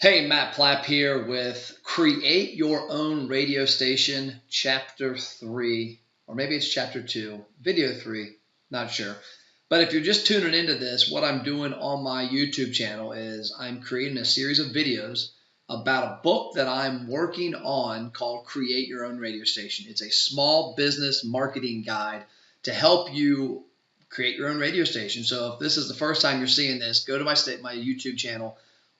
Hey, Matt Plapp here with Create Your Own Radio Station, Chapter 3, or maybe it's Chapter 2, Video 3, not sure. But if you're just tuning into this, what I'm doing on my YouTube channel is I'm creating a series of videos about a book that I'm working on called Create Your Own Radio Station. It's a small business marketing guide to help you create your own radio station. So if this is the first time you're seeing this, go to my YouTube channel.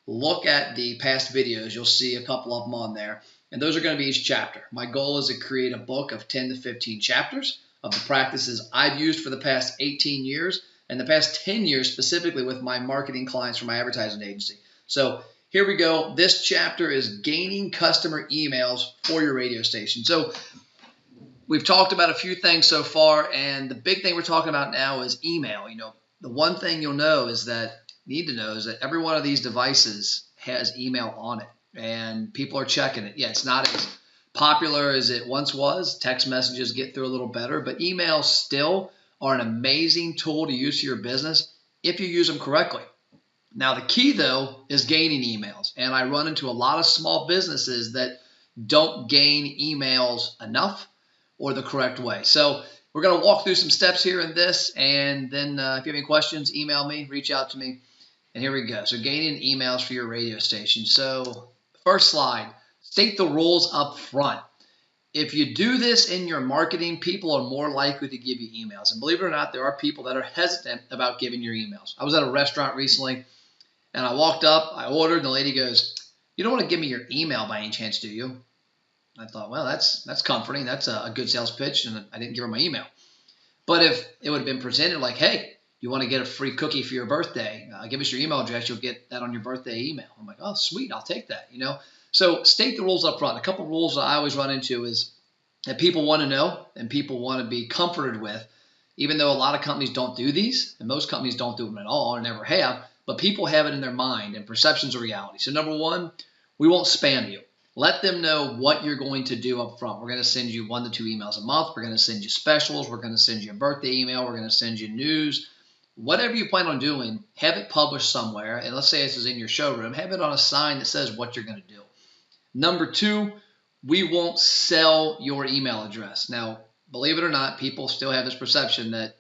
Look at the past videos. You'll see a couple of them on there. And those are going to be each chapter. My goal is to create a book of 10 to 15 chapters of the practices I've used for the past 18 years and the past 10 years specifically with my marketing clients for my advertising agency. So here we go. This chapter is gaining customer emails for your radio station. So we've talked about a few things so far, and the big thing we're talking about now is email. The one thing you'll know is that need to know is that every one of these devices has email on it, and people are checking it. Yeah, it's not as popular as it once was. Text messages get through a little better, but emails still are an amazing tool to use for your business if you use them correctly. Now, the key, though, is gaining emails, and I run into a lot of small businesses that don't gain emails enough or the correct way. So we're going to walk through some steps here in this, and then if you have any questions, email me, reach out to me. And here we go. So gaining emails for your radio station. So first slide, state the rules up front. If you do this in your marketing, people are more likely to give you emails. And believe it or not, there are people that are hesitant about giving your emails. I was at a restaurant recently, and I walked up, I ordered, and the lady goes, "You don't want to give me your email by any chance, do you?" I thought, well, that's comforting. That's a good sales pitch, and I didn't give her my email. But if it would have been presented like, "Hey, you want to get a free cookie for your birthday? Give us your email address. You'll get that on your birthday email." I'm like, "Oh, sweet. I'll take that." So state the rules up front. A couple of rules that I always run into is that people want to know and people want to be comforted with, even though a lot of companies don't do these, and most companies don't do them at all or never have, but people have it in their mind, and perception's a reality. So number one, we won't spam you. Let them know what you're going to do up front. We're going to send you 1 to 2 emails a month. We're going to send you specials. We're going to send you a birthday email. We're going to send you news. Whatever you plan on doing, have it published somewhere. And let's say this is in your showroom. Have it on a sign that says what you're going to do. Number 2, we won't sell your email address. Now, believe it or not, people still have this perception that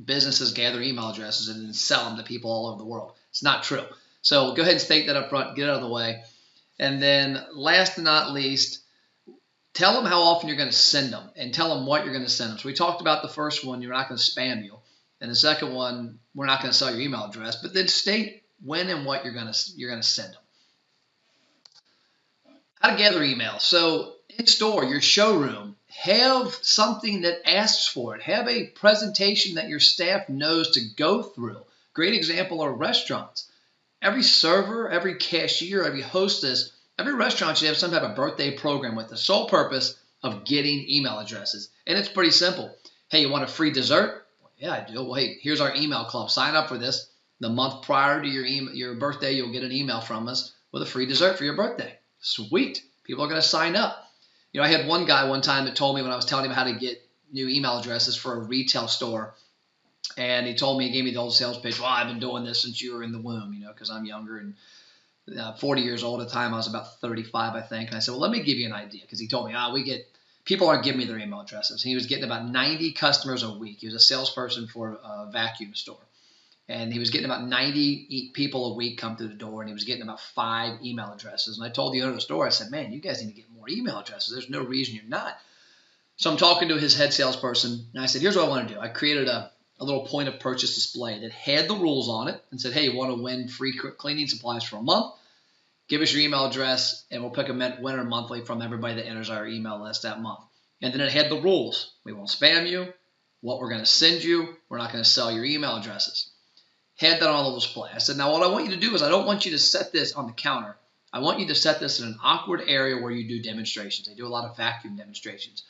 businesses gather email addresses and then sell them to people all over the world. It's not true. So go ahead and state that up front. Get it out of the way. And then last but not least, tell them how often you're going to send them and tell them what you're going to send them. So we talked about the first one, you're not going to spam you. And the second one, we're not going to sell your email address, but then state when and what you're going to send them. How to gather emails. So in store, your showroom, have something that asks for it. Have a presentation that your staff knows to go through. Great example are restaurants. Every server, every cashier, every hostess, every restaurant should have some type of birthday program with the sole purpose of getting email addresses. And it's pretty simple. Hey, you want a free dessert? Yeah, I do. Well, hey, here's our email club. Sign up for this. The month prior to your birthday, you'll get an email from us with a free dessert for your birthday. Sweet. People are going to sign up. I had one guy one time that told me when I was telling him how to get new email addresses for a retail store, and he gave me the old sales pitch. Well, I've been doing this since you were in the womb, because I'm younger and 40 years old at the time. I was about 35, I think. And I said, well, let me give you an idea, because he told me, people aren't giving me their email addresses. He was getting about 90 customers a week. He was a salesperson for a vacuum store. And he was getting about 90 people a week come through the door, and he was getting about 5 email addresses. And I told the owner of the store, I said, man, you guys need to get more email addresses. There's no reason you're not. So I'm talking to his head salesperson, and I said, here's what I want to do. I created a little point of purchase display that had the rules on it and said, hey, you want to win free cleaning supplies for a month? Give us your email address, and we'll pick a winner monthly from everybody that enters our email list that month. And then it had the rules. We won't spam you. What we're going to send you, we're not going to sell your email addresses. Had that on a little display. I said, now what I want you to do is I don't want you to set this on the counter. I want you to set this in an awkward area where you do demonstrations. They do a lot of vacuum demonstrations.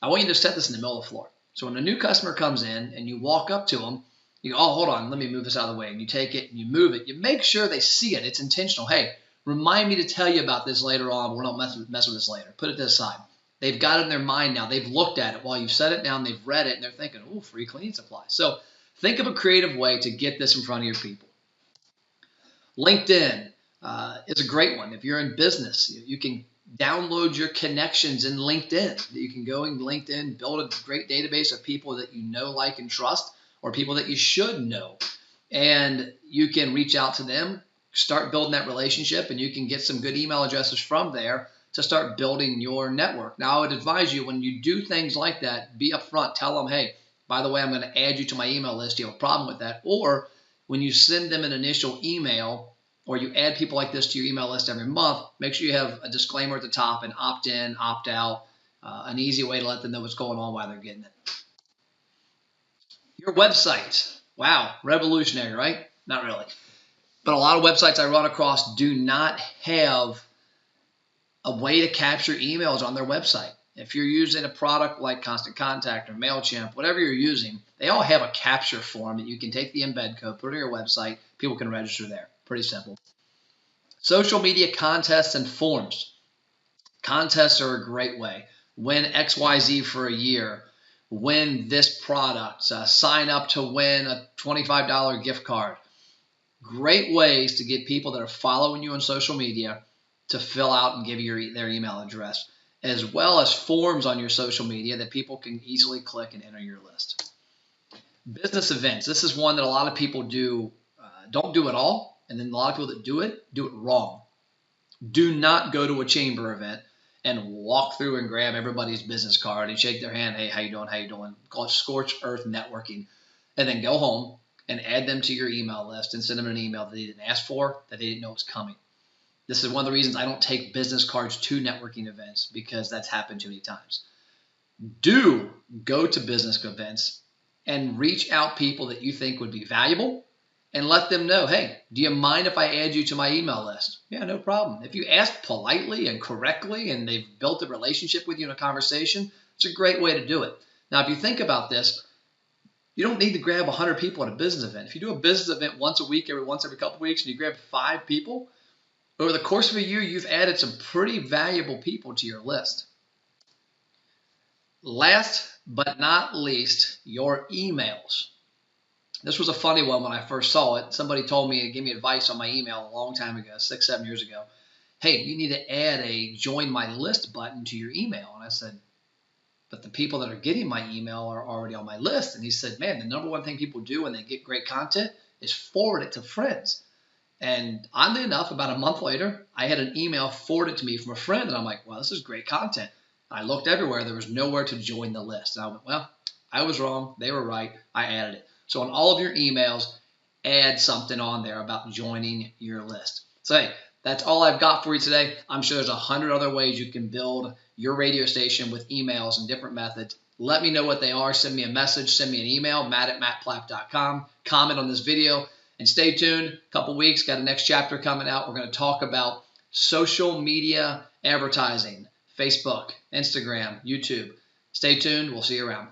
I want you to set this in the middle of the floor. So when a new customer comes in and you walk up to them, you go, oh, hold on, let me move this out of the way. And you take it and you move it. You make sure they see it. It's intentional. Hey, remind me to tell you about this later on. We're not mess with this later. Put it to the side. They've got it in their mind now. They've looked at it while you've set it down. They've read it, and they're thinking, oh, free cleaning supplies. So think of a creative way to get this in front of your people. LinkedIn. is a great one. If you're in business, you can download your connections in LinkedIn. You can go in LinkedIn, build a great database of people that you know, like, and trust, or people that you should know. And you can reach out to them, start building that relationship, and you can get some good email addresses from there to start building your network. Now, I would advise you, when you do things like that, be upfront. Tell them, hey, by the way, I'm going to add you to my email list. Do you have a problem with that? Or when you send them an initial email, or you add people like this to your email list every month, make sure you have a disclaimer at the top, and opt in, opt out, an easy way to let them know what's going on while they're getting it. Your website. Wow, revolutionary, right? Not really. But a lot of websites I run across do not have a way to capture emails on their website. If you're using a product like Constant Contact or MailChimp, whatever you're using, they all have a capture form that you can take the embed code, put it on your website, people can register there. Pretty simple. Social media contests and forums. Contests are a great way. Win XYZ for a year. Win this product. Sign up to win a $25 gift card. Great ways to get people that are following you on social media to fill out and give you their email address, as well as forms on your social media that people can easily click and enter your list. Business events. This is one that a lot of people don't do at all, and then a lot of people that do it wrong. Do not go to a chamber event and walk through and grab everybody's business card and shake their hand. Hey, how you doing? How you doing? Call it scorched earth networking, and then go home and add them to your email list and send them an email that they didn't ask for, that they didn't know was coming. This is one of the reasons I don't take business cards to networking events, because that's happened too many times. Do go to business events and reach out people that you think would be valuable and let them know, hey, do you mind if I add you to my email list? Yeah, no problem. If you ask politely and correctly and they've built a relationship with you in a conversation, it's a great way to do it. Now, if you think about this, you don't need to grab 100 people at a business event. If you do a business event once a week, every couple of weeks, and you grab 5 people, over the course of a year, you've added some pretty valuable people to your list. Last but not least, your emails. This was a funny one when I first saw it. Somebody told me, gave me advice on my email a long time ago, 6-7 years ago. Hey, you need to add a join my list button to your email. And I said, but the people that are getting my email are already on my list. And he said, man, the number one thing people do when they get great content is forward it to friends. And oddly enough, about a month later, I had an email forwarded to me from a friend. And I'm like, well, this is great content. I looked everywhere. There was nowhere to join the list. And I went, well, I was wrong. They were right. I added it. So on all of your emails, add something on there about joining your list. So hey, that's all I've got for you today. I'm sure there's 100 other ways you can build your radio station with emails and different methods. Let me know what they are. Send me a message. Send me an email, matt@mattplapp.com. Comment on this video. And stay tuned. A couple weeks, got a next chapter coming out. We're going to talk about social media advertising, Facebook, Instagram, YouTube. Stay tuned. We'll see you around.